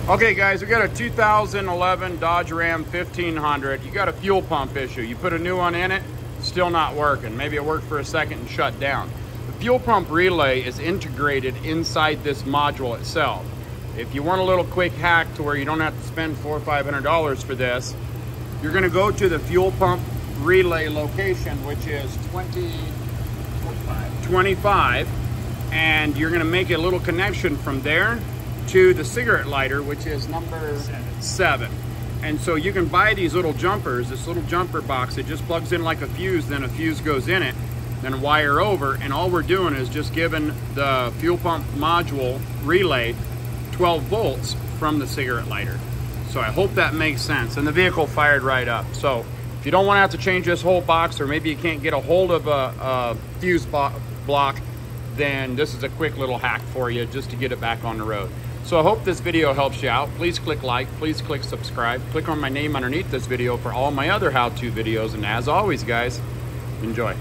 Okay guys, we got a 2011 Dodge Ram 1500. You got a fuel pump issue. You put a new one in it, still not working. Maybe it worked for a second and shut down. The fuel pump relay is integrated inside this module itself. If you want a little quick hack to where you don't have to spend $400 or $500 for this, you're gonna go to the fuel pump relay location, which is 25, and you're gonna make a little connection from there to the cigarette lighter, which is number 7. And so you can buy these little jumpers, this little jumper box. It just plugs in like a fuse, then a fuse goes in it, then wire over, and all we're doing is just giving the fuel pump module relay 12 volts from the cigarette lighter. So I hope that makes sense. And the vehicle fired right up. So if you don't want to have to change this whole box, or maybe you can't get a hold of a fuse block, then this is a quick little hack for you just to get it back on the road. So I hope this video helps you out. Please click like, please click subscribe. Click on my name underneath this video for all my other how-to videos. And as always, guys, enjoy.